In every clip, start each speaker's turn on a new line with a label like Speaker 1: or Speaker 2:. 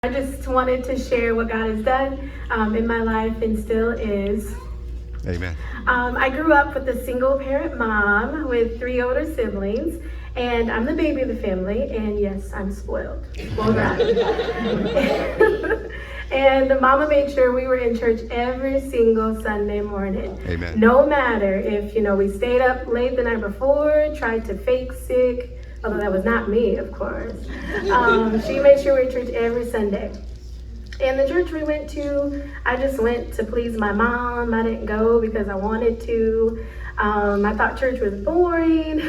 Speaker 1: I just wanted to share what God has done in my life and still is.
Speaker 2: Amen.
Speaker 1: I grew up with a single parent mom with 3 older siblings, and I'm the baby of the family, and yes, I'm spoiled. Well, and the mama made sure we were in church every single Sunday morning.
Speaker 2: Amen.
Speaker 1: No matter if, we stayed up late the night before, tried to fake sick, although that was not me, of course. She made sure we were in church every Sunday. And the church we went to, I just went to please my mom. I didn't go because I wanted to. I thought church was boring.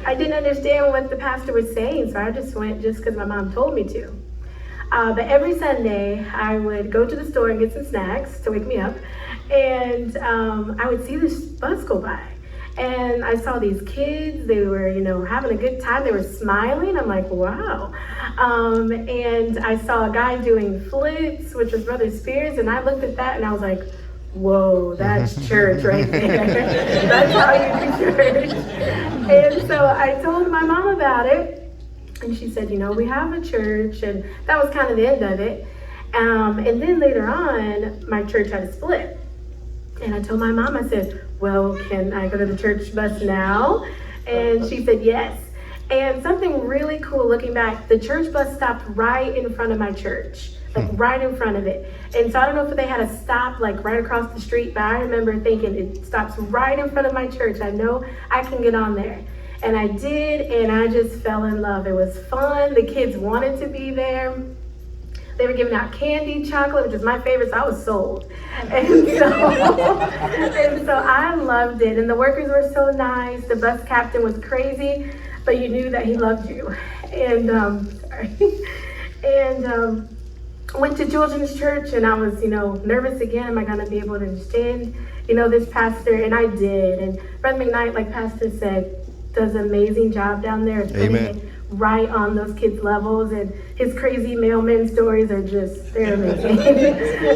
Speaker 1: I didn't understand what the pastor was saying, so I just went just because my mom told me to. But every Sunday, I would go to the store and get some snacks to wake me up. And I would see this bus go by. And I saw these kids, they were, having a good time. They were smiling. I'm like, wow. And I saw a guy doing flips, which was Brother Spears. And I looked at that and I was like, whoa, that's church right there. That's how you do church. And so I told my mom about it. And she said, we have a church. And that was kind of the end of it. And then later on, my church had a split. And I told my mom, I said, well, can I go to the church bus now? And she said yes. And something really cool, looking back, the church bus stopped right in front of my church, like right in front of it. And so I don't know if they had a stop like right across the street, but I remember thinking it stops right in front of my church. I know I can get on there. And I did, and I just fell in love. It was fun. The kids wanted to be there. They were giving out candy, chocolate, which is my favorite, so I was sold. And so I loved it. And the workers were so nice. The bus captain was crazy, but you knew that he loved you. And went to children's church, and I was, nervous again. Am I going to be able to understand, this pastor? And I did. And Brother McKnight, like Pastor said, does an amazing job down there.
Speaker 2: Amen.
Speaker 1: Right on those kids' levels, and his crazy mailman stories are they're amazing.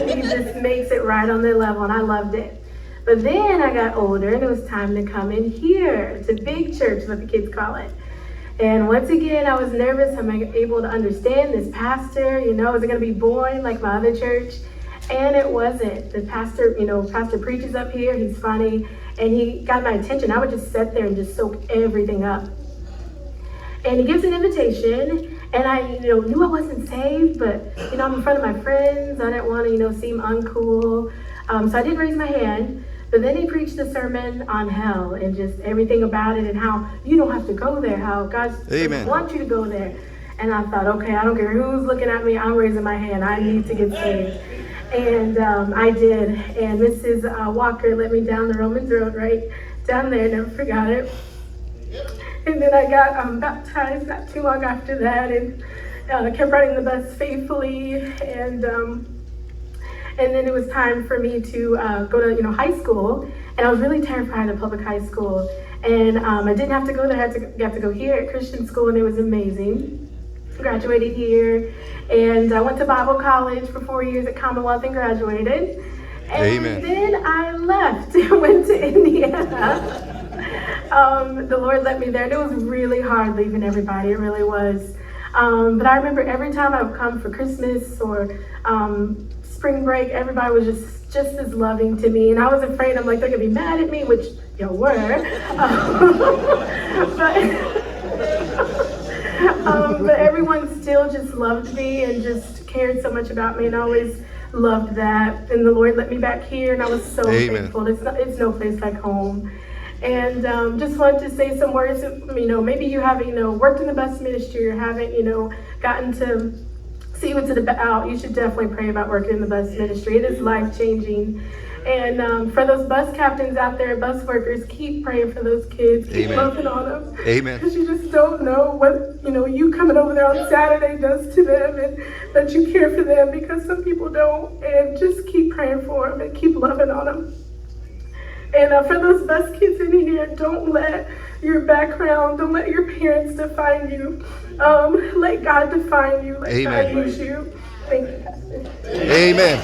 Speaker 1: He just makes it right on their level, and I loved it. But then I got older, and it was time to come in here to big church, what the kids call it. And once again, I was nervous. Am I able to understand this pastor? Is it going to be boring like my other church? And it wasn't. The pastor, pastor preaches up here. He's funny, and he got my attention. I would just sit there and just soak everything up. And he gives an invitation, and I, knew I wasn't saved, but, I'm in front of my friends. I didn't want to, seem uncool. So I didn't raise my hand. But then he preached a sermon on hell and just everything about it and how you don't have to go there, how God wants you to go there. And I thought, okay, I don't care who's looking at me. I'm raising my hand. I need to get saved. And I did. And Mrs. Walker let me down the Romans Road right down there. Never forgot it. And then I got baptized not too long after that, and kept riding the bus faithfully. And then it was time for me to go to high school, and I was really terrified of public high school. And I didn't have to go there; I got to go here at Christian school, and it was amazing. Graduated here, and I went to Bible college for 4 years at Commonwealth and graduated. And
Speaker 2: Amen.
Speaker 1: Then I left and went to Indiana. The Lord let me there, and it was really hard leaving everybody. It really was. But I remember every time I would come for Christmas or spring break, everybody was just as loving to me. And I was afraid, I'm like, they're going to be mad at me, which you were. But everyone still just loved me and just cared so much about me, and I always loved that. And the Lord let me back here, and I was so thankful. It's no place like home. And just wanted to say some words. Maybe you haven't, worked in the bus ministry or haven't, gotten to see what's about. You should definitely pray about working in the bus ministry. It is life-changing. And for those bus captains out there, bus workers, keep praying for those kids. Keep loving on them.
Speaker 2: Amen.
Speaker 1: Because you just don't know what, you coming over there on Saturday does to them, and that you care for them, because some people don't. And just keep praying for them and keep loving on them. And for those bus kids in here, don't let your background, don't let your parents define you. Let God define you. Let God use you. Thank you, Pastor.
Speaker 2: Amen.